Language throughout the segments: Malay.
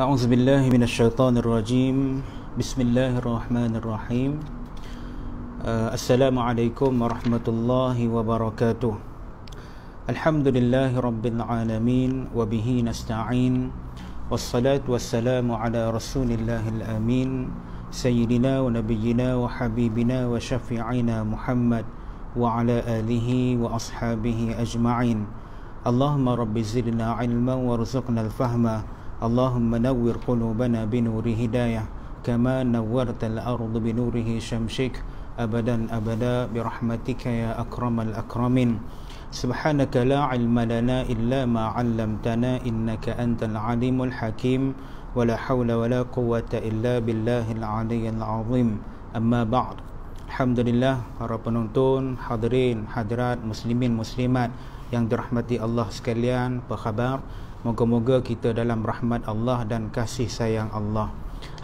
أعوذ بالله من الشيطان الرجيم بسم الله الرحمن الرحيم السلام عليكم ورحمة الله وبركاته الحمد لله رب العالمين وبه نستعين والصلاة والسلام على رسول الله الأمين سيدنا ونبينا وحبيبنا وشفيعنا محمد وعلى آله وأصحابه أجمعين اللهم رب زدنا علما وارزقنا الفهم اللهم نور قلوبنا بنور هداية كما نورت الأرض بنوره شمسك أبدا أبدا برحمتك يا أكرم الأكرمين سبحانك لا علم لنا إلا ما علمتنا إنك أنت العليم الحكيم ولا حول ولا قوة إلا بالله العلي العظيم أما بعد Alhamdulillah, para penonton, hadirin, hadirat, muslimin, muslimat yang dirahmati Allah sekalian, apa khabar? Moga-moga kita dalam rahmat Allah dan kasih sayang Allah.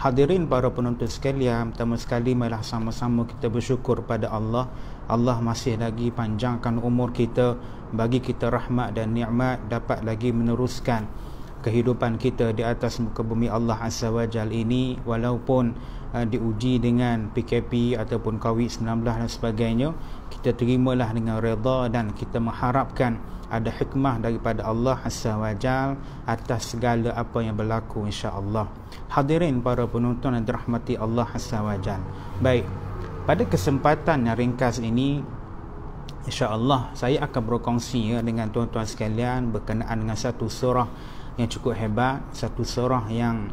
Hadirin para penonton sekalian, pertama sekali marilah sama-sama kita bersyukur pada Allah. Allah masih lagi panjangkan umur kita, bagi kita rahmat dan nikmat, dapat lagi meneruskan kehidupan kita di atas muka bumi Allah Azza wa Jal ini, walaupun diuji dengan PKP ataupun COVID-19 dan sebagainya, kita terimalah dengan redha dan kita mengharapkan ada hikmah daripada Allah Azza wa Jal atas segala apa yang berlaku, insya-Allah. Hadirin para penonton yang dirahmati Allah Azza wa Jal. Baik, pada kesempatan yang ringkas ini, insya-Allah saya akan berkongsi dengan tuan-tuan sekalian berkenaan dengan satu surah yang cukup hebat, satu surah yang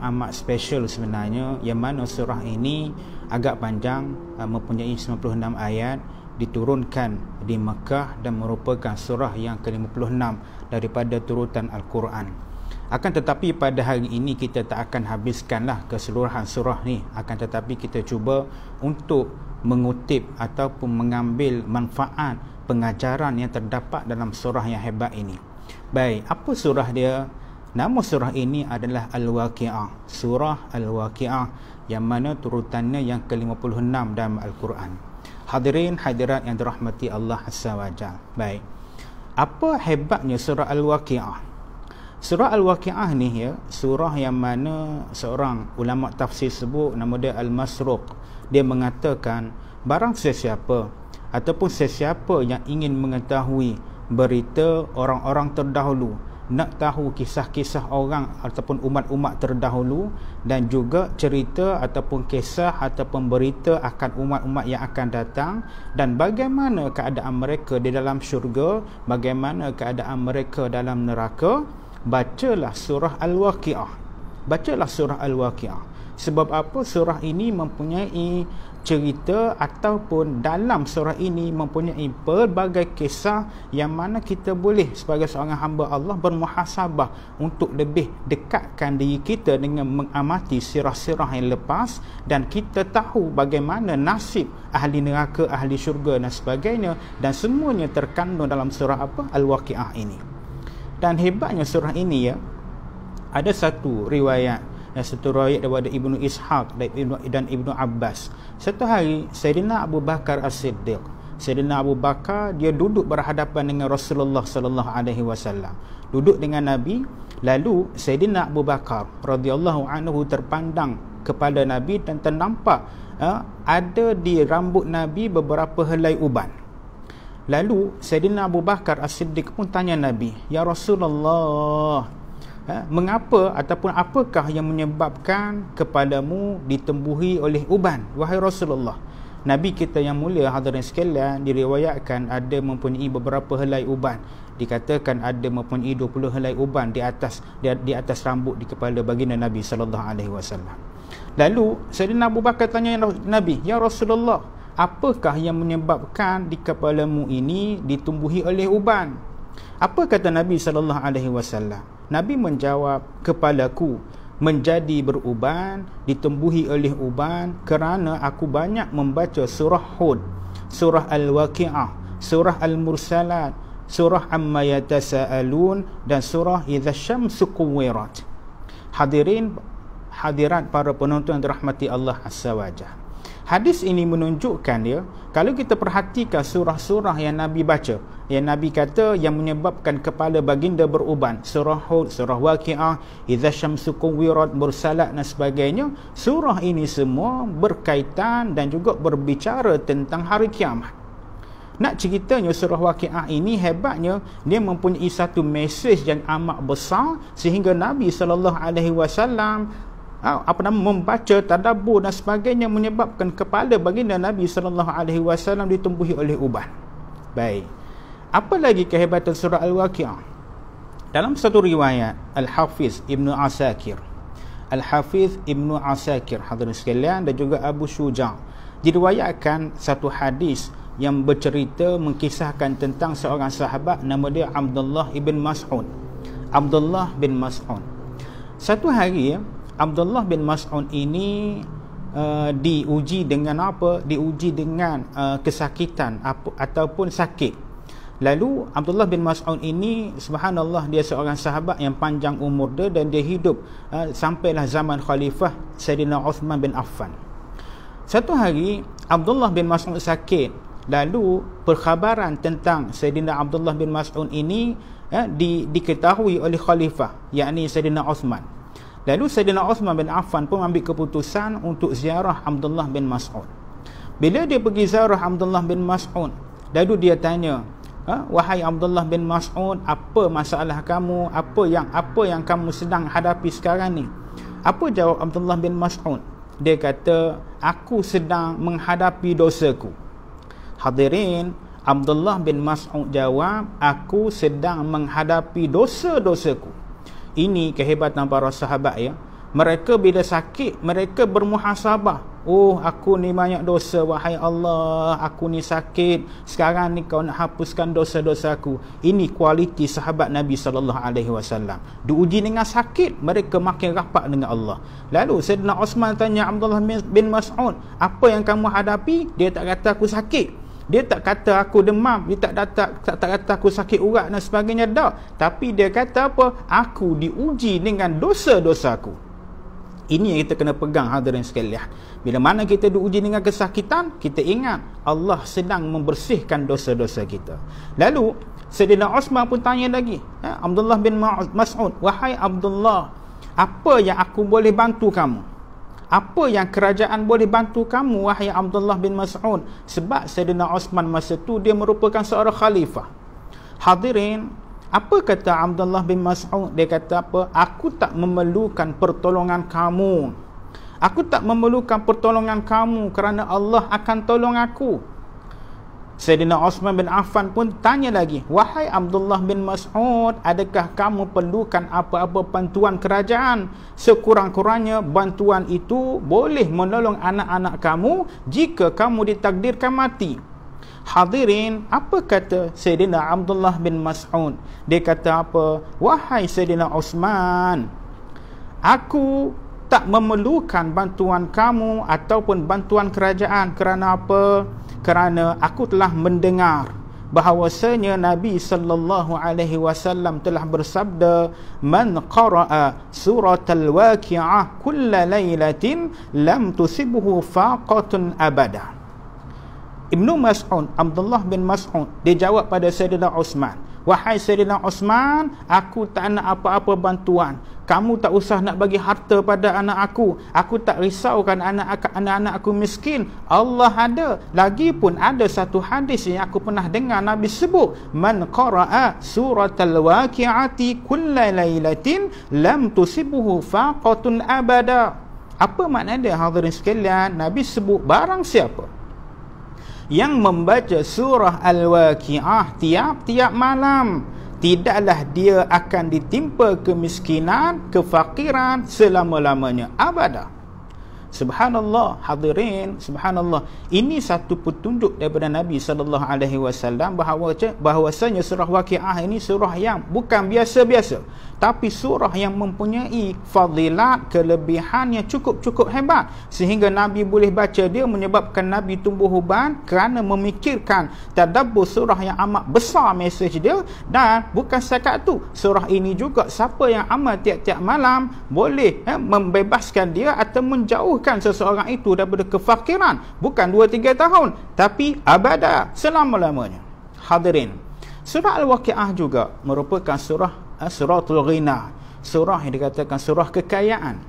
amat special sebenarnya, yang mana surah ini agak panjang, mempunyai 96 ayat, diturunkan di Mekah dan merupakan surah yang ke-56 daripada turutan Al-Quran. Akan tetapi pada hari ini kita tak akan habiskanlah keseluruhan surah ni, akan tetapi kita cuba untuk mengutip ataupun mengambil manfaat pengajaran yang terdapat dalam surah yang hebat ini. Baik, apa surah dia? Nama surah ini adalah Al-Waqi'ah, surah Al-Waqi'ah, yang mana turutannya yang ke-56 dalam Al-Quran. Hadirin hadirat yang dirahmati Allah Azza wa Jalla. Baik, apa hebatnya surah Al-Waqi'ah? Surah Al-Waqi'ah ni ya, surah yang mana seorang ulama tafsir sebut nama dia Al-Masruq. Dia mengatakan barang sesiapa ataupun sesiapa yang ingin mengetahui berita orang-orang terdahulu, nak tahu kisah-kisah orang ataupun umat-umat terdahulu, dan juga cerita ataupun kisah ataupun berita akan umat-umat yang akan datang, dan bagaimana keadaan mereka di dalam syurga, bagaimana keadaan mereka dalam neraka, bacalah surah Al-Waqi'ah. Bacalah surah Al-Waqi'ah. Sebab apa? Surah ini mempunyai cerita ataupun dalam surah ini mempunyai pelbagai kisah yang mana kita boleh sebagai seorang hamba Allah bermuhasabah untuk lebih dekatkan diri kita dengan mengamati sirah-sirah yang lepas, dan kita tahu bagaimana nasib ahli neraka, ahli syurga dan sebagainya, dan semuanya terkandung dalam surah apa? Al-Waqi'ah ini. Dan hebatnya surah ini ya, ada satu riwayat daripada Ibnu Ishaq dan Ibnu Abbas. Satu hari Sayyidina Abu Bakar As-Siddiq, Sayyidina Abu Bakar, dia duduk berhadapan dengan Rasulullah sallallahu alaihi wasallam, duduk dengan Nabi. Lalu Sayyidina Abu Bakar radhiyallahu anhu terpandang kepada Nabi dan ternampak ada di rambut Nabi beberapa helai uban. Lalu Sayyidina Abu Bakar As-Siddiq pun tanya Nabi, "Ya Rasulullah, mengapa ataupun apakah yang menyebabkan kepadamu ditembuhi oleh uban, wahai Rasulullah?" Nabi kita yang mulia, hadirin sekalian, diriwayatkan ada mempunyai beberapa helai uban. Dikatakan ada mempunyai 20 helai uban di atas rambut di kepala baginda Nabi sallallahu alaihi wasallam. Lalu Sayyidina Abu Bakar tanya Nabi, "Ya Rasulullah, apakah yang menyebabkan di kepalamu ini ditumbuhi oleh uban?" Apa kata Nabi sallallahu alaihi wasallam? Nabi menjawab, "Kepalaku menjadi beruban, ditembuhi oleh uban kerana aku banyak membaca surah Hud, surah Al-Waqi'ah, surah Al-Mursalat, surah Amma Yatasa'alun, dan surah Idza Syamsu Kuwirat." Hadirin hadirat para penonton yang dirahmati Allah Azza wa Jalla. Hadis ini menunjukkan dia, kalau kita perhatikan surah-surah yang Nabi baca, yang Nabi kata yang menyebabkan kepala baginda beruban. Surah Hud, surah Waqiah, Idza Syamsu Kuwirat, Mursalat dan sebagainya. Surah ini semua berkaitan dan juga berbicara tentang hari kiamat. Nak ceritanya surah Waqiah ini hebatnya, dia mempunyai satu mesej yang amat besar sehingga Nabi SAW membaca, tadabbur dan sebagainya, menyebabkan kepala baginda Nabi SAW ditumbuhi oleh uban. Baik. Apa lagi kehebatan surah Al-Waqiah? Dalam satu riwayat Al-Hafiz Ibnu Asakir, hadirin sekalian, dan juga Abu Syuja', diriwayatkan satu hadis yang bercerita mengkisahkan tentang seorang sahabat nama dia Abdullah bin Mas'ud. Satu hari Abdullah bin Mas'ud ini diuji dengan apa? Diuji dengan kesakitan ataupun sakit. Lalu Abdullah bin Mas'ud ini, subhanallah, dia seorang sahabat yang panjang umur dia dan dia hidup sampailah zaman Khalifah Sayyidina Uthman bin Affan. Satu hari Abdullah bin Mas'ud sakit. Lalu perkhabaran tentang Sayyidina Abdullah bin Mas'ud ini diketahui oleh Khalifah, yakni Sayyidina Uthman. Lalu Sayyidina Uthman bin Affan pun ambil keputusan untuk ziarah Abdullah bin Mas'ud. Bila dia pergi ziarah Abdullah bin Mas'ud, lalu dia tanya, wahai Abdullah bin Mas'ud, apa masalah kamu? Apa yang kamu sedang hadapi sekarang ni? Apa jawab Abdullah bin Mas'ud? Dia kata, aku sedang menghadapi dosaku. Hadirin, Abdullah bin Mas'ud jawab, aku sedang menghadapi dosa-dosaku. Ini kehebatan para sahabat ya. Mereka bila sakit, mereka bermuhasabah. Oh, aku ni banyak dosa, wahai Allah, aku ni sakit. Sekarang ni kau nak hapuskan dosa-dosaku. Ini kualiti sahabat Nabi SAW. Diuji dengan sakit, mereka makin rapat dengan Allah. Lalu Sayyidina Uthman tanya Abdullah bin Mas'ud, apa yang kamu hadapi? Dia tak kata aku sakit. Dia tak kata aku demam, dia tak kata aku sakit urat dan sebagainya, dah. Tapi dia kata apa? Aku diuji dengan dosa-dosaku. Ini yang kita kena pegang, hadirin sekalian. Bila mana kita diuji dengan kesakitan, kita ingat Allah sedang membersihkan dosa-dosa kita. Lalu Sayyidina Uthman pun tanya lagi, Abdullah bin Mas'ud, wahai Abdullah, apa yang aku boleh bantu kamu? Apa yang kerajaan boleh bantu kamu, wahai Abdullah bin Mas'ud? Sebab Sayyidina Uthman masa tu dia merupakan seorang khalifah. Hadirin, apa kata Abdullah bin Mas'ud? Dia kata apa? Aku tak memerlukan pertolongan kamu. Aku tak memerlukan pertolongan kamu kerana Allah akan tolong aku. Sayyidina Uthman bin Affan pun tanya lagi, wahai Abdullah bin Mas'ud, adakah kamu perlukan apa-apa bantuan kerajaan? Sekurang-kurangnya bantuan itu boleh menolong anak-anak kamu jika kamu ditakdirkan mati. Hadirin, apa kata Sayyidina Abdullah bin Mas'ud? Dia kata apa? Wahai Sayyidina Uthman, aku tak memerlukan bantuan kamu ataupun bantuan kerajaan. Kerana apa? Kerana aku telah mendengar bahawasanya Nabi SAW telah bersabda, man qara'a surat al-waqi'ah kulla laylatin lam tusibhu faqatun abada. Ibnu Mas'ud, Abdullah bin Mas'ud, dia jawab pada Sayyidina Uthman, wahai Sayyidina Uthman, aku tak nak apa-apa bantuan. Kamu tak usah nak bagi harta pada anak aku. Aku tak risaukan anak-anak aku miskin. Allah ada. Lagipun ada satu hadis yang aku pernah dengar Nabi sebut, man qara'a suratal waqi'ati kulla lailatin lam tusibhu faqatun abada. Apa makna dia, hadirin sekalian? Nabi sebut barang siapa yang membaca surah Al-Waqi'ah tiap-tiap malam, tidaklah dia akan ditimpa kemiskinan, kefakiran selama-lamanya, abada. Subhanallah, hadirin, subhanallah. Ini satu petunjuk daripada Nabi SAW bahawasanya surah Waqi'ah ini surah yang bukan biasa-biasa, tapi surah yang mempunyai fadilat, kelebihan yang cukup-cukup hebat, sehingga Nabi boleh baca dia, menyebabkan Nabi tumbuh uban kerana memikirkan tadabbur surah yang amat besar mesej dia. Dan bukan setakat tu, surah ini juga siapa yang amal tiap-tiap malam boleh membebaskan dia atau menjauhkan seseorang itu daripada kefakiran, bukan 2-3 tahun, tapi abada, selama-lamanya. Hadirin, Surah Al-Waqi'ah juga merupakan suratul ghina, surah yang dikatakan surah kekayaan.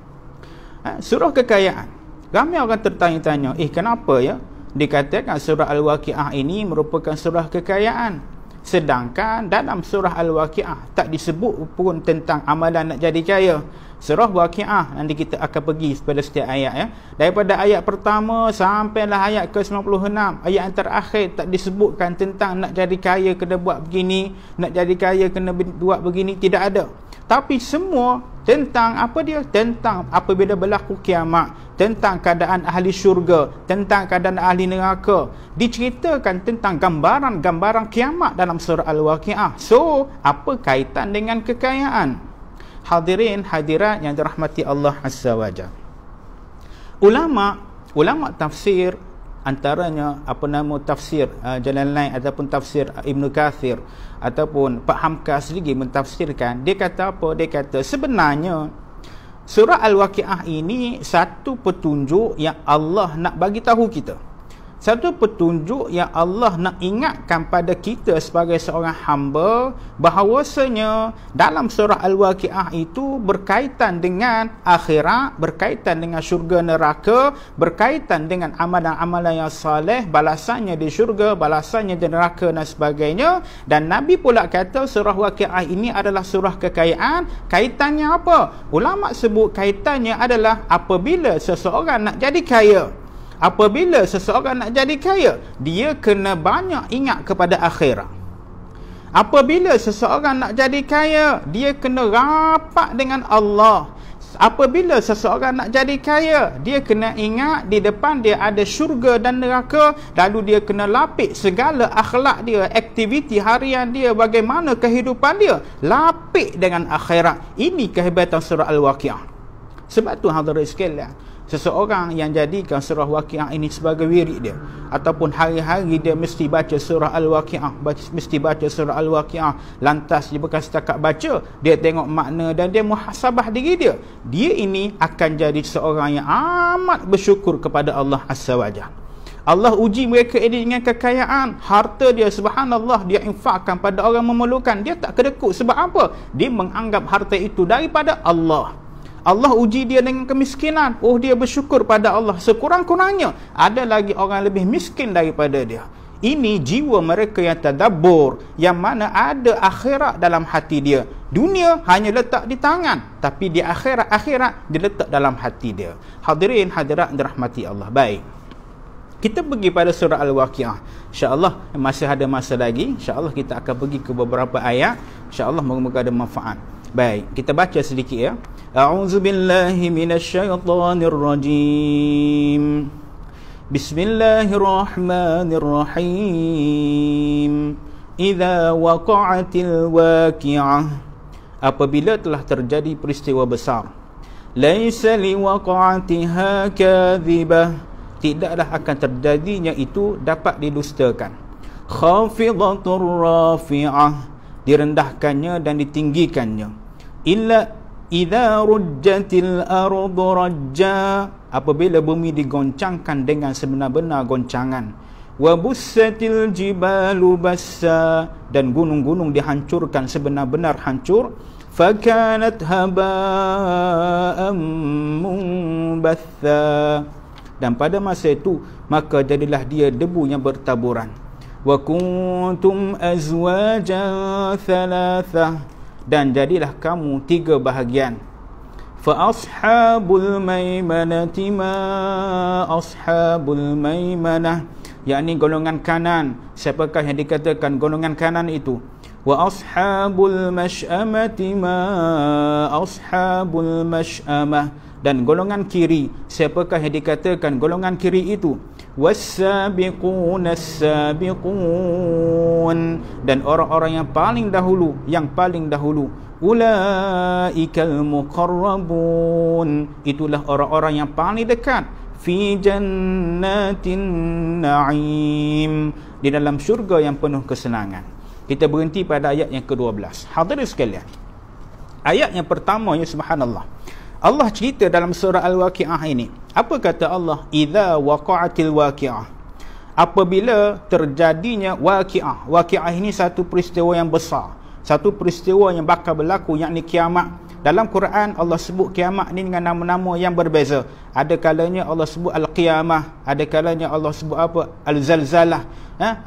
Surah kekayaan. Ramai orang tertanya-tanya, kenapa ya dikatakan surah Al-Waqi'ah ini merupakan surah kekayaan, sedangkan dalam surah Al-Waqi'ah tak disebut pun tentang amalan nak jadi kaya. Surah Waqi'ah nanti kita akan pergi pada setiap ayat ya. Daripada ayat pertama sampailah ayat ke-96, ayat yang terakhir tak disebutkan tentang nak jadi kaya kena buat begini, nak jadi kaya kena buat begini, tidak ada. Tapi semua tentang apa dia? Tentang apabila berlaku kiamat, tentang keadaan ahli syurga, tentang keadaan ahli neraka. Diceritakan tentang gambaran-gambaran kiamat dalam surah Al-Waqi'ah. So, apa kaitan dengan kekayaan? Hadirin hadirat yang dirahmati Allah Azza wa Jalla. Ulama tafsir, antaranya tafsir Jalalain ataupun tafsir Ibn Kathir ataupun Pak Hamka sendiri mentafsirkan, dia kata apa? Dia kata sebenarnya surah Al-Waqi'ah ini satu petunjuk yang Allah nak bagi tahu kita. Satu petunjuk yang Allah nak ingatkan pada kita sebagai seorang hamba bahawasanya dalam surah Al-Waqi'ah itu berkaitan dengan akhirat, berkaitan dengan syurga neraka, berkaitan dengan amalan-amalan yang saleh, balasannya di syurga, balasannya di neraka dan sebagainya. Dan Nabi pula kata surah Waqi'ah ini adalah surah kekayaan. Kaitannya apa? Ulama sebut kaitannya adalah apabila seseorang nak jadi kaya. Apabila seseorang nak jadi kaya, dia kena banyak ingat kepada akhirat. Apabila seseorang nak jadi kaya, dia kena rapat dengan Allah. Apabila seseorang nak jadi kaya, dia kena ingat di depan dia ada syurga dan neraka. Lalu dia kena lapik segala akhlak dia, aktiviti harian dia, bagaimana kehidupan dia, lapik dengan akhirat. Ini kehebatan surah Al-Waqi'ah. Sebab tu hadirin sekalian, seseorang yang jadikan surah Waqi'ah ini sebagai wirid dia, ataupun hari-hari dia mesti baca surah Al-Waqi'ah, mesti baca surah Al-Waqi'ah, lantas dia bukan setakat baca, dia tengok makna dan dia muhasabah diri dia, dia ini akan jadi seorang yang amat bersyukur kepada Allah Azza wa Jalla. Allah uji mereka ini dengan kekayaan, harta dia, subhanallah, dia infakkan pada orang memerlukan, dia tak kedekut. Sebab apa? Dia menganggap harta itu daripada Allah. Allah uji dia dengan kemiskinan, dia bersyukur pada Allah. Sekurang-kurangnya ada lagi orang lebih miskin daripada dia. Ini jiwa mereka yang tadabbur, yang mana ada akhirat dalam hati dia. Dunia hanya letak di tangan, tapi di akhirat diletak dalam hati dia. Hadirin hadirat dirahmati Allah. Baik, kita pergi pada surah Al-Waqi'ah. InsyaAllah masih ada masa lagi. InsyaAllah kita akan pergi ke beberapa ayat. InsyaAllah moga-moga ada manfaat. Baik, kita baca sedikit ya. A'udzu billahi minasyaitonir rajim. Bismillahirrahmanirrahim. Idza waqa'atil waqi'ah. Apabila telah terjadi peristiwa besar. Laisa liwaqa'atiha kadhibah. Tidaklah akan terjadinya itu dapat didustakan. Khafidatur rafi'ah. Direndahkannya dan ditinggikannya. Illa idza rujjatil ardu rajja. Apabila bumi digoncangkan dengan sebenar-benar goncangan. Wa bussatil jibalu bassa. Dan gunung-gunung dihancurkan sebenar-benar hancur. Fakanat haba'an munbatha. Dan pada masa itu maka jadilah dia debu yang bertaburan. Wa kuntum azwajan thalathah. Dan jadilah kamu 3 bahagian. Fa ashabul maimanati ma ashabul maimanah, yakni golongan kanan. Siapakah yang dikatakan golongan kanan itu? Wa ashabul mash'amati ma ashabul mash'amah. Dan golongan kiri, siapakah yang dikatakan golongan kiri itu? Was-sabiqun as-sabiqun. Dan orang-orang yang paling dahulu, ulaikal muqarrabun. Itulah orang-orang yang paling dekat. Fi jannatin na'im. Di dalam syurga yang penuh kesenangan. Kita berhenti pada ayat yang ke-12. Hadirin sekalian, ayat yang pertama, ya subhanallah, Allah cerita dalam surah Al-Waqi'ah ini. Apa kata Allah? Idza waqa'atil waqi'ah. apabila terjadinya waqi'ah. Waqi'ah ini satu peristiwa yang besar, satu peristiwa yang bakal berlaku, yakni kiamat. Dalam Quran Allah sebut kiamat ni dengan nama-nama yang berbeza. Ada kalanya Allah sebut al-qiyamah, ada kalanya Allah sebut apa, al-zalzalah,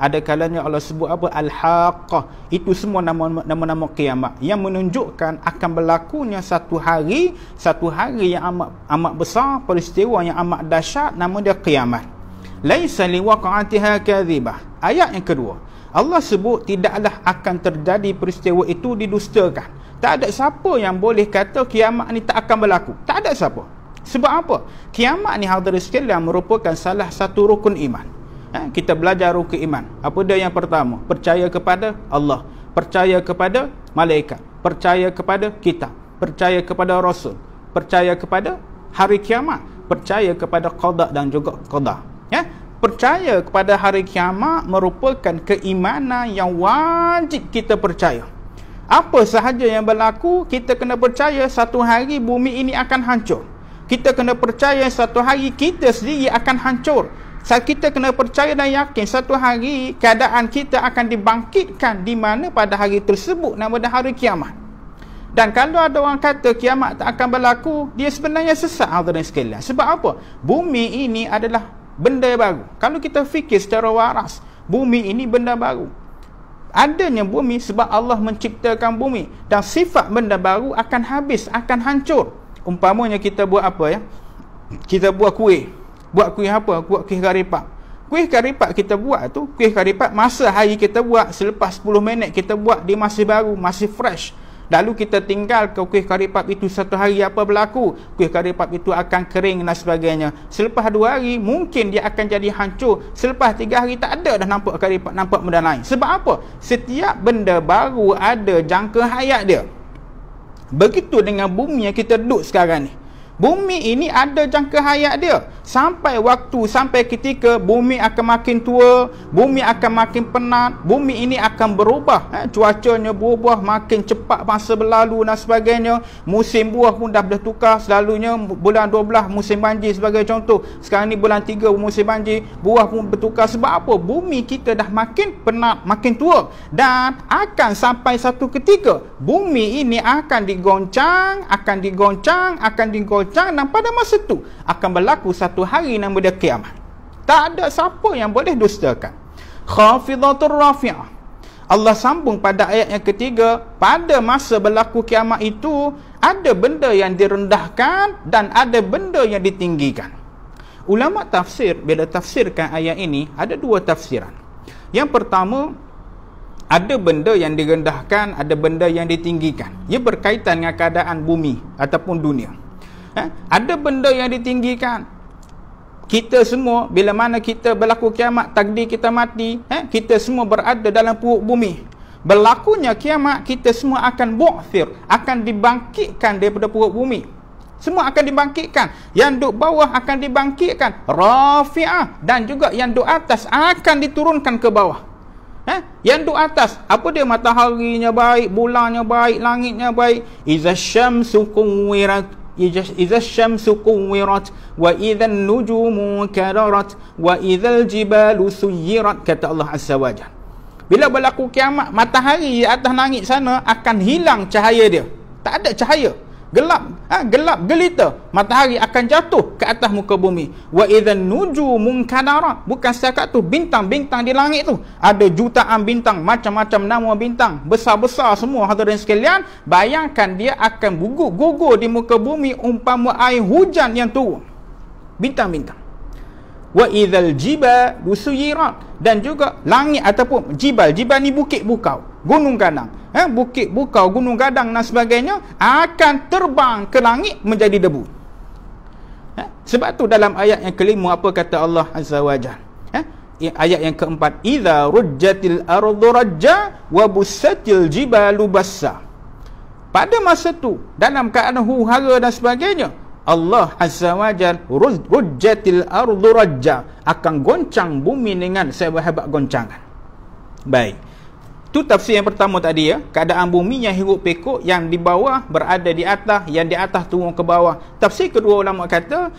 ada kalanya Allah sebut apa, al-haqqah. Itu semua nama-nama kiamat yang menunjukkan akan berlakunya satu hari yang amat besar, peristiwa yang amat dahsyat, nama dia kiamat. Laisa liwaqa'atiha kadhibah. Ayat yang kedua, Allah sebut tidaklah akan terjadi peristiwa itu didustakan. Tak ada siapa yang boleh kata kiamat ni tak akan berlaku. Tak ada siapa. Sebab apa? Kiamat ni hadirin sekalian merupakan salah satu rukun iman. Kita belajar rukun iman. Apa dia yang pertama? Percaya kepada Allah, percaya kepada malaikat, percaya kepada kitab, percaya kepada rasul, percaya kepada hari kiamat, percaya kepada qada dan juga qada. Percaya kepada hari kiamat merupakan keimanan yang wajib kita percaya. Apa sahaja yang berlaku, kita kena percaya satu hari bumi ini akan hancur. Kita kena percaya satu hari kita sendiri akan hancur. Kita kena percaya dan yakin satu hari keadaan kita akan dibangkitkan, di mana pada hari tersebut nama dia hari kiamat. Dan kalau ada orang kata kiamat tak akan berlaku, dia sebenarnya sesat, hadirin sekalian. Sebab apa? Bumi ini adalah benda baru. Kalau kita fikir secara waras, bumi ini benda baru. Adanya bumi sebab Allah menciptakan bumi, dan sifat benda baru akan habis, akan hancur. Umpamanya kita buat apa, kita buat kuih. Buat kuih apa? Buat kuih karipak. Kuih karipak kita buat tu, kuih karipak masa hari kita buat, selepas 10 minit kita buat, dia masih baru, masih fresh. Lalu kita tinggal ke kuih karipap itu satu hari, apa berlaku? Kuih karipap itu akan kering dan sebagainya. Selepas 2 hari mungkin dia akan jadi hancur. Selepas 3 hari tak ada dah nampak karipap, nampak benda lain. Sebab apa? Setiap benda baru ada jangka hayat dia. Begitu dengan bumi yang kita duduk sekarang ni. Bumi ini ada jangka hayat dia. Sampai waktu, sampai ketika bumi akan makin tua, bumi akan makin penat, bumi ini akan berubah. Cuacanya berubah, makin cepat masa berlalu dan sebagainya. Musim buah pun dah bertukar. Selalunya bulan 12 musim banjir sebagai contoh. Sekarang ni bulan 3 musim banjir, buah pun bertukar. Sebab apa? Bumi kita dah makin penat, makin tua. Dan akan sampai satu ketika bumi ini akan digoncang, dan pada masa itu akan berlaku satu hari nama dia kiamat. Tak ada siapa yang boleh dustakan. Khafidatur rafi'ah. Allah sambung pada ayat yang ketiga, pada masa berlaku kiamat itu ada benda yang direndahkan dan ada benda yang ditinggikan. Ulama tafsir bila tafsirkan ayat ini ada 2 tafsiran. Yang pertama, ada benda yang direndahkan, ada benda yang ditinggikan. Ia berkaitan dengan keadaan bumi ataupun dunia. Ada benda yang ditinggikan. Kita semua, bila mana kita berlaku kiamat, takdir kita mati, kita semua berada dalam perut bumi. Berlakunya kiamat, kita semua akan bu'thir, akan dibangkitkan daripada perut bumi. Semua akan dibangkitkan. Yang duduk bawah akan dibangkitkan, rafi'ah, dan juga yang duduk atas akan diturunkan ke bawah. Yang duduk atas, apa dia? Mataharinya baik, bulannya baik, langitnya baik. Iza syamsu kuwirat, Iza syamsu kuwirat, wa idhan nujumu kadarat, wa idhal jibalu suyirat, kata Allah Azza wa Jalla. Bila berlaku kiamat, matahari di atas langit sana akan hilang cahaya dia. Tak ada cahaya. Gelap gelita. Matahari akan jatuh ke atas muka bumi. Wa idhan nujumu kadarat. Bukan setakat tu, bintang-bintang di langit tu ada jutaan bintang, macam-macam nama bintang, besar-besar semua, hadirin sekalian. Bayangkan dia akan gugur di muka bumi umpama air hujan yang turun. Bintang-bintang. Wa idzal jibalu suyirat, dan juga langit ataupun jibal ni bukit bukau, gunung gadang, bukit bukau, gunung gadang dan sebagainya akan terbang ke langit menjadi debu. Sebab tu dalam ayat yang kelima apa kata Allah Azza wa Jalla? Ayat yang keempat, idza rujjatil ardu rajja wa bussatil jibalu bassa. Pada masa tu dalam keadaan huru-hara dan sebagainya, Allah Azza wa Jalla rujjatil ardu rajja, akan goncang bumi dengan sehebat goncangan. Baik. Itu tafsir yang pertama tadi, keadaan bumi yang hiruk pikuk, yang di bawah berada di atas, yang di atas turun ke bawah. Tafsir kedua ulama kata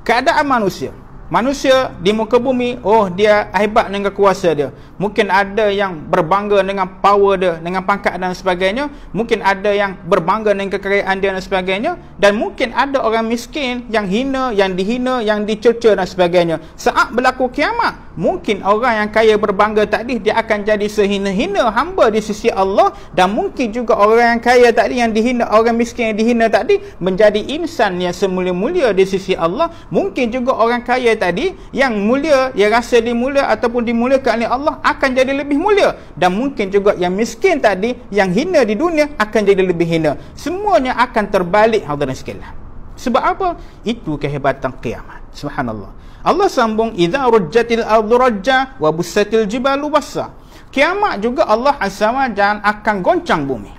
keadaan manusia. Manusia di muka bumi, dia hebat dengan kuasa dia. Mungkin ada yang berbangga dengan power dia, dengan pangkat dan sebagainya. Mungkin ada yang berbangga dengan kekayaan dia dan sebagainya. Dan mungkin ada orang miskin yang hina, yang dihina, yang dicerca dan sebagainya. Saat berlaku kiamat, mungkin orang yang kaya berbangga tadi, dia akan jadi sehina-hina hamba di sisi Allah. Dan mungkin juga orang yang kaya tadi, yang dihina, orang miskin yang dihina tadi, menjadi insan yang semulia-mulia di sisi Allah. Mungkin juga orang kaya tadi yang mulia, yang rasa dimulia ataupun dimuliakan oleh Allah, akan jadi lebih mulia. Dan mungkin juga yang miskin tadi, yang hina di dunia, akan jadi lebih hina. Semuanya akan terbalik, hadirin sekalian. Sebab apa? Itu kehebatan kiamat. Subhanallah. Allah sambung, idza rujjatil ardu rajja wa bussatil jibalu bassa. Kiamat juga Allah Azza wa Jalla akan goncang bumi.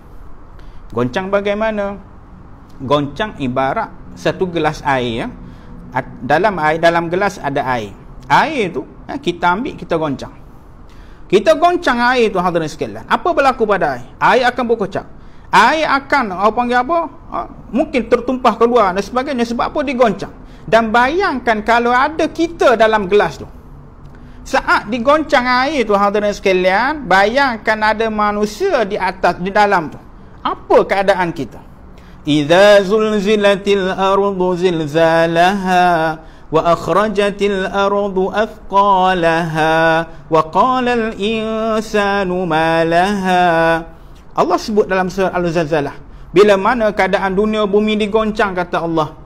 Goncang bagaimana? Goncang ibarat satu gelas air, ya. Dalam gelas ada air. Air tu kita ambil, kita goncang. Kita goncang air tu, hadirin sekalian. Apa berlaku pada air? Air akan berkocak. Air akan mungkin tertumpah keluar dan sebagainya. Sebab apa? Digoncang. Dan bayangkan kalau ada kita dalam gelas tu. Saat digoncang air tu, hadirin sekalian, bayangkan ada manusia di atas, di dalam tu. Apa keadaan kita? إذا زلزلت الأرض زلزالها وأخرجت الأرض أثقالها وقال الإنسان ما لها. Allah sebut dalam surah Al-Zalzalah, bila mana keadaan dunia bumi digoncang, kata Allah,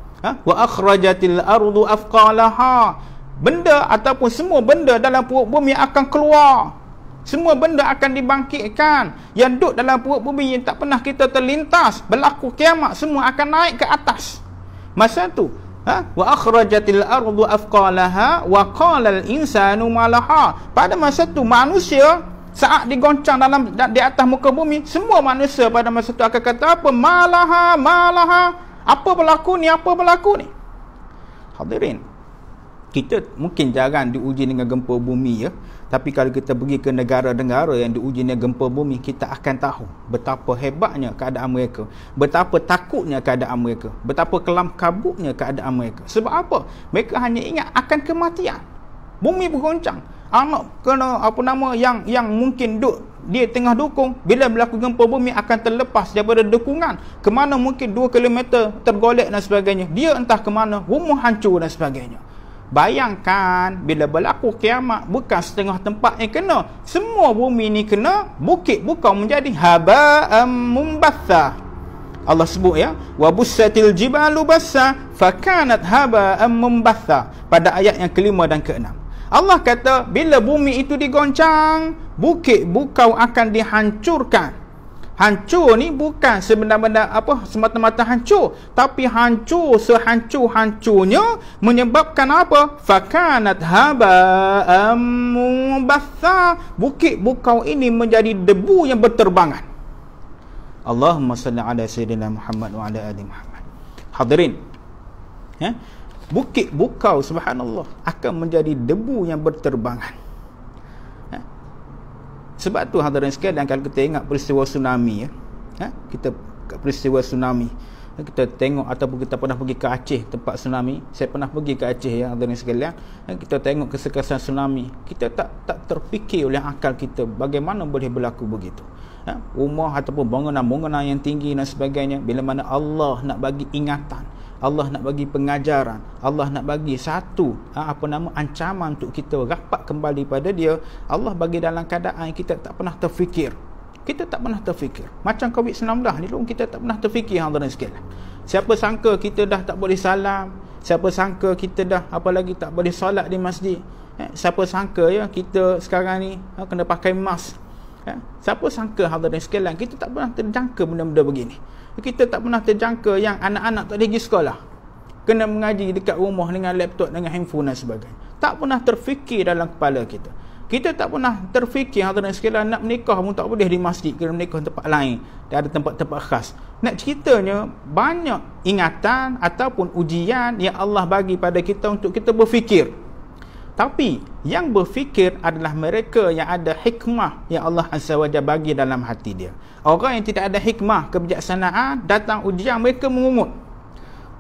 wa akhrajatil ardu athqalaha. Benda ataupun semua benda dalam perut bumi akan keluar. Semua benda akan dibangkitkan. Yang duduk dalam perut bumi yang tak pernah kita terlintas, berlaku kiamat, semua akan naik ke atas. Masa tu, wa akhrajatil ardu athqalaha wa qala al insanu ma laha. Pada masa tu manusia saat digoncang di atas muka bumi, semua manusia pada masa tu akan kata apa? Malaha. Apa berlaku ni? Hadirin, kita mungkin jarang diuji dengan gempa bumi, ya. Tapi kalau kita pergi ke negara-negara yang diuji dengan gempa bumi, kita akan tahu betapa hebatnya keadaan mereka, betapa takutnya keadaan mereka, betapa kelam kabutnya keadaan mereka. Sebab apa? Mereka hanya ingat akan kematian. Bumi bergoncang, anak kena yang mungkin dia tengah dukung, bila berlaku gempa bumi akan terlepas daripada dukungan. Kemana mungkin 2 kilometer tergolek dan sebagainya. Dia entah ke mana, rumah hancur dan sebagainya. Bayangkan bila berlaku kiamat, bukan setengah tempat yang kena, semua bumi ni kena. Bukit bukau menjadi haba'am mumbatha. Allah sebut, ya, wa bussatil jibalu bassa fakanat haba'am mumbatha, pada ayat yang kelima dan keenam. Allah kata bila bumi itu digoncang, bukit bukau akan dihancurkan. Hancur ni bukan sebenar-benar semata-mata hancur, tapi hancur sehancur-hancurnya menyebabkan apa? Fakanat haba'am mumbatha. Bukit bukau ini menjadi debu yang berterbangan. Allahumma salli ala sayyidina Muhammad wa ala ali Muhammad. Hadirin, bukit bukau, subhanallah, akan menjadi debu yang berterbangan. Sebab tu, hadirin sekalian, kalau kita ingat peristiwa tsunami, peristiwa tsunami, kita tengok ataupun kita pernah pergi ke Aceh, tempat tsunami. Saya pernah pergi ke Aceh, ya, hadirin sekalian. Kita tengok kesekerasan tsunami, kita tak terfikir oleh akal kita bagaimana boleh berlaku begitu. Rumah ataupun bangunan-bangunan yang tinggi dan sebagainya, bila mana Allah nak bagi ingatan, Allah nak bagi pengajaran, Allah nak bagi satu ancaman untuk kita rapat kembali pada Dia, Allah bagi dalam keadaan kita tak pernah terfikir. Kita tak pernah terfikir. Macam COVID-19 ni pun kita tak pernah terfikir, hadirin sekalian. Siapa sangka kita dah tak boleh salam, siapa sangka kita dah apalagi tak boleh solat di masjid. Siapa sangka, ya, kita sekarang ni kena pakai mask. Siapa sangka, hadirin sekalian, kita tak pernah terjangka benda-benda begini. Kita tak pernah terjangka yang anak-anak tak boleh pergi sekolah, kena mengaji dekat rumah dengan laptop, dengan handphone dan sebagainya. Tak pernah terfikir dalam kepala kita. Kita tak pernah terfikir, hadirin sekalian, nak menikah pun tak boleh di masjid, kena menikah tempat lain, ada tempat-tempat khas. Nak ceritanya, banyak ingatan ataupun ujian yang Allah bagi pada kita untuk kita berfikir. Tapi yang berfikir adalah mereka yang ada hikmah yang Allah Azza wa Jalla bagi dalam hati dia. Orang yang tidak ada hikmah, kebijaksanaan, datang ujian mereka mengungut.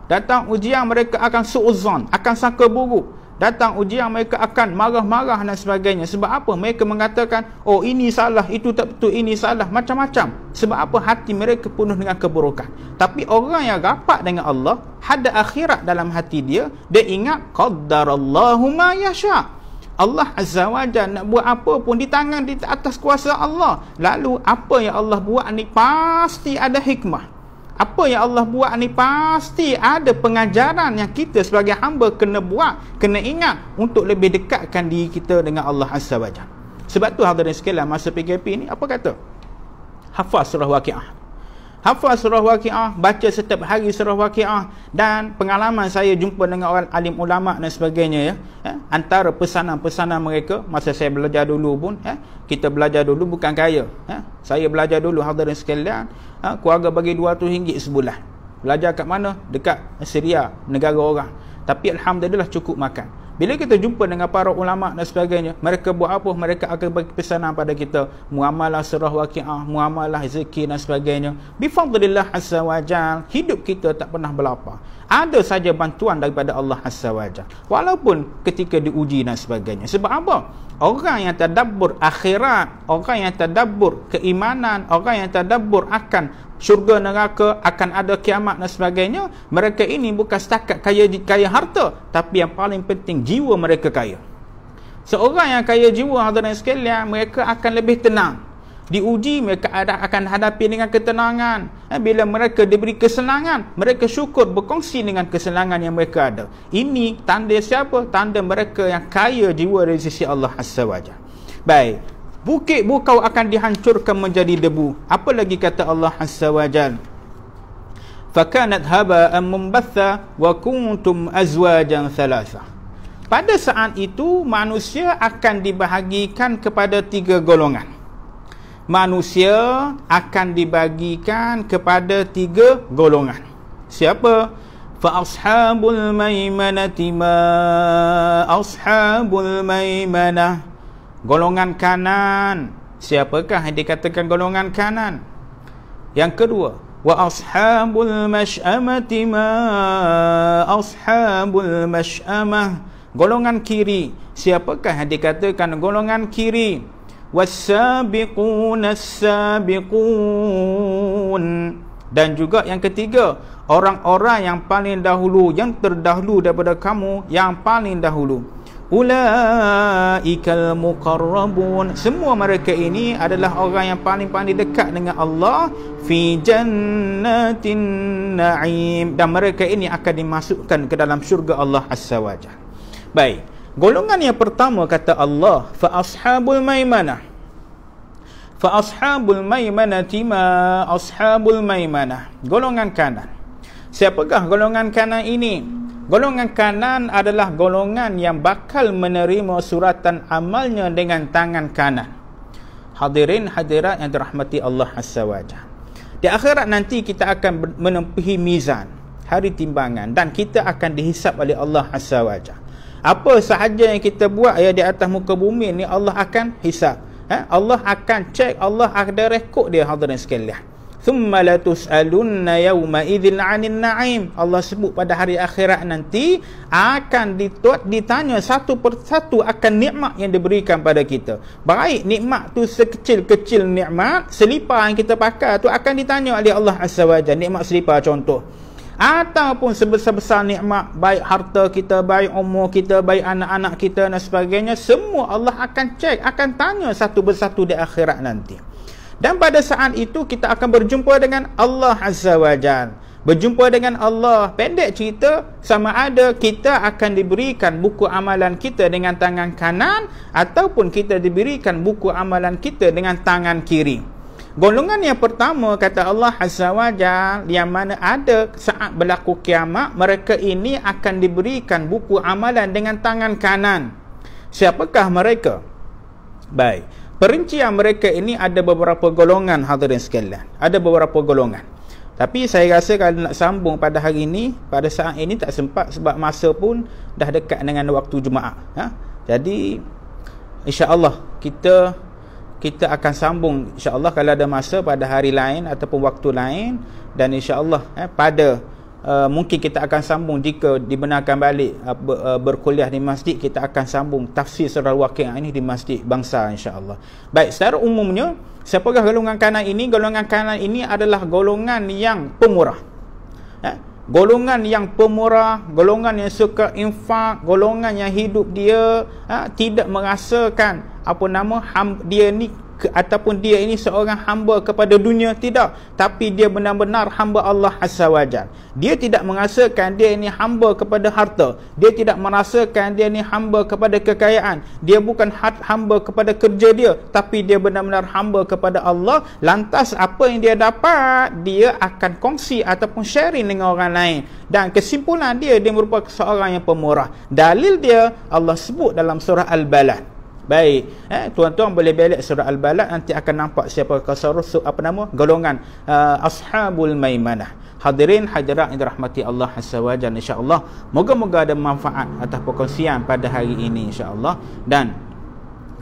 Datang ujian mereka akan su'uzan, akan sangka buruk. datang ujian, mereka akan marah-marah dan sebagainya. Sebab apa? Mereka mengatakan, oh ini salah, itu tak betul, ini salah, macam-macam. Sebab apa? Hati mereka penuh dengan keburukan. Tapi orang yang rapat dengan Allah, ada akhirat dalam hati dia, dia ingat qaddarallahu ma yasha. Allah Azza wa Jalla nak buat apa pun di tangan, di atas kuasa Allah. Lalu apa yang Allah buat ni pasti ada hikmah. Apa yang Allah buat ni pasti ada pengajaran yang kita sebagai hamba kena buat, kena ingat untuk lebih dekatkan diri kita dengan Allah Azza wa Jalla. Sebab tu hadirin sekalian, masa PKP ni apa kata? Hafaz surah Waqiah. Hafaz surah Waqiah, baca setiap hari surah Waqiah. Dan pengalaman saya jumpa dengan orang alim ulama dan sebagainya, ya, antara pesanan-pesanan mereka masa saya belajar dulu pun, kita belajar dulu bukan kaya, saya belajar dulu hadirin sekalian, keluarga bagi RM200 sebulan. Belajar kat mana? Dekat Syria, negara orang. Tapi alhamdulillah cukup makan. Bila kita jumpa dengan para ulama dan sebagainya, mereka buat apa? Mereka akan bagi pesanan pada kita, muamalah surah Waqiah, muamalah zikir dan sebagainya. Bifadlillah Azza wa Jal, hidup kita tak pernah berlapar. Ada saja bantuan daripada Allah Azza wa Jal, walaupun ketika diuji dan sebagainya. Sebab apa? Orang yang tadabbur akhirat, orang yang tadabbur keimanan, orang yang tadabbur akan syurga neraka, akan ada kiamat dan sebagainya, mereka ini bukan setakat kaya harta, tapi yang paling penting jiwa mereka kaya. Seorang yang kaya jiwa hadirin sekalian, mereka akan lebih tenang. Diuji, mereka akan hadapi dengan ketenangan. Bila mereka diberi kesenangan, mereka syukur berkongsi dengan kesenangan yang mereka ada. Ini tanda siapa? Tanda mereka yang kaya jiwa dari sisi Allah Azza wa Jalla. Baik, bukit bukau akan dihancurkan menjadi debu. Apa lagi kata Allah Azza wa Jalla? Fakanat haba'an mumbatha wa kuntum azwajan thalatha. Pada saat itu manusia akan dibahagikan kepada 3 golongan. Manusia akan dibagikan kepada 3 golongan. Siapa? Fa ashabul maimanati ma ashabul maimanah. Golongan kanan. Siapakah yang dikatakan golongan kanan? Yang kedua, wa ashabul mash'amati ma ashabul mash'amah. Golongan kiri. Siapakah yang dikatakan golongan kiri? Was-sabiquna as-sabiqun. Dan juga yang ketiga, orang-orang yang paling dahulu, yang terdahulu daripada kamu, yang paling dahulu. Ulaikal muqarrabun. Semua mereka ini adalah orang yang paling-paling dekat dengan Allah, fi jannatin na'im. Dan mereka ini akan dimasukkan ke dalam syurga Allah Azza wa Jalla. Baik, golongan yang pertama kata Allah, fa ashabul maimanah. Fa ashabul maimanati ma ashabul maimanah. Golongan kanan. Siapakah golongan kanan ini? Golongan kanan adalah golongan yang bakal menerima suratan amalnya dengan tangan kanan. Hadirin hadirat yang dirahmati Allah Azza wa Jalla. Di akhirat nanti kita akan menempuhi mizan, hari timbangan, dan kita akan dihisap oleh Allah Azza wa Jalla. Apa sahaja yang kita buat ya di atas muka bumi ni, Allah akan hisap. Allah akan cek, Allah ada rekod dia hadirin sekalian. Thumma la tus'alunna yawma idzin 'anil na'im. Allah sebut pada hari akhirat nanti akan ditanya satu persatu akan nikmat yang diberikan pada kita. Baik nikmat tu sekecil-kecil nikmat, selipar yang kita pakai tu akan ditanya oleh Allah Azza wa Jalla. Nikmat selipar contoh. Ataupun sebesar-besar nikmat, baik harta kita, baik umur kita, baik anak-anak kita dan sebagainya, semua Allah akan cek, akan tanya satu persatu di akhirat nanti. Dan pada saat itu kita akan berjumpa dengan Allah Azza wa Jalla. Berjumpa dengan Allah, pendek cerita, sama ada kita akan diberikan buku amalan kita dengan tangan kanan, ataupun kita diberikan buku amalan kita dengan tangan kiri. Golongan yang pertama kata Allah Azza wa Jalla, yang mana ada saat berlaku kiamat, mereka ini akan diberikan buku amalan dengan tangan kanan. Siapakah mereka? Baik, perincian mereka ini ada beberapa golongan hadirin sekalian. Ada beberapa golongan. Tapi saya rasa kalau nak sambung pada hari ini, pada saat ini tak sempat sebab masa pun dah dekat dengan waktu Jumaat. Jadi insya-Allah kita akan sambung insya-Allah kalau ada masa pada hari lain ataupun waktu lain, dan insya-Allah pada mungkin kita akan sambung jika dibenarkan balik berkuliah di masjid, kita akan sambung tafsir surah Al-Waqi'ah ini di Masjid Bangsa, insya-Allah. Baik, secara umumnya siapakah golongan kanan ini? Golongan kanan ini adalah golongan yang pemurah. Golongan yang pemurah, golongan yang suka infak, golongan yang hidup dia tidak merasakan dia ni ataupun dia ini seorang hamba kepada dunia, tidak, tapi dia benar-benar hamba Allah Azza wa Jalla. Dia tidak merasakan dia ini hamba kepada harta, dia tidak merasakan dia ini hamba kepada kekayaan, dia bukan hamba kepada kerja dia, tapi dia benar-benar hamba kepada Allah. Lantas apa yang dia dapat, dia akan kongsi ataupun sharing dengan orang lain, dan kesimpulan dia merupakan seorang yang pemurah. Dalil dia Allah sebut dalam surah Al-Balad. Baik, tuan-tuan boleh balik surah Al-Balad, nanti akan nampak siapa golongan Ashabul Maimanah. Hadirin hadirat yang dirahmati Allah Azza wa Jalla, insya-Allah moga-moga ada manfaat atas perkongsian pada hari ini, insya-Allah. Dan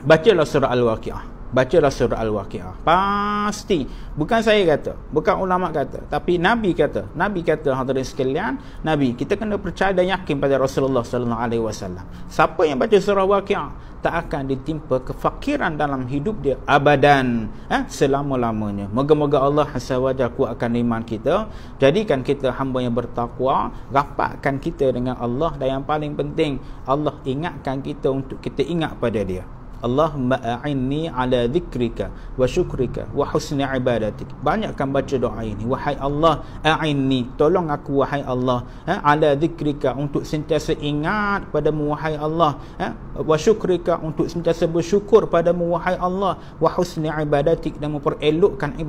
bacalah surah Al-Waqi'ah. Bacalah surah Al-Waqi'ah. Pasti, bukan saya kata, bukan ulama kata, tapi Nabi kata. Nabi kata, hadirin sekalian, Nabi, kita kena percaya dan yakin pada Rasulullah sallallahu alaihi wasallam. Siapa yang baca surah Waqi'ah tak akan ditimpa kefakiran dalam hidup dia abadan, selama-lamanya. Moga-moga Allah Azza wa Jalla kuatkan iman kita, jadikan kita hamba yang bertakwa, rapatkan kita dengan Allah, dan yang paling penting, Allah ingatkan kita untuk kita ingat pada dia. Allahumma a'inni ala dhikrika wa syukrika wa husni ibadatik. Banyakkan baca doa ini. Wahai Allah, a'inni, tolong aku wahai Allah, ala dhikrika, untuk sentiasa ingat padamu wahai Allah, wa syukrika, untuk sentiasa bersyukur padamu wahai Allah, wa husni ibadatik, dan memperelokkan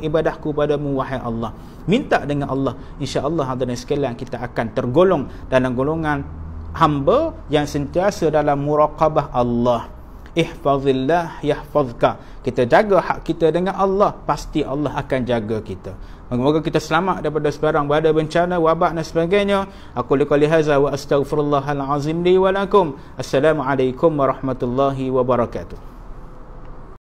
ibadahku padamu wahai Allah. Minta dengan Allah, insya-Allah hadirin sekalian, kita akan tergolong dalam golongan hamba yang sentiasa dalam muraqabah Allah. Ihfazillah yahfazka. Kita jaga hak kita dengan Allah, pasti Allah akan jaga kita. Moga-moga kita selamat daripada sebarang badai, bencana, wabak dan sebagainya. Aku liqali hadza wa astaghfirullahal azim li wa lakum. Assalamualaikum warahmatullahi wabarakatuh.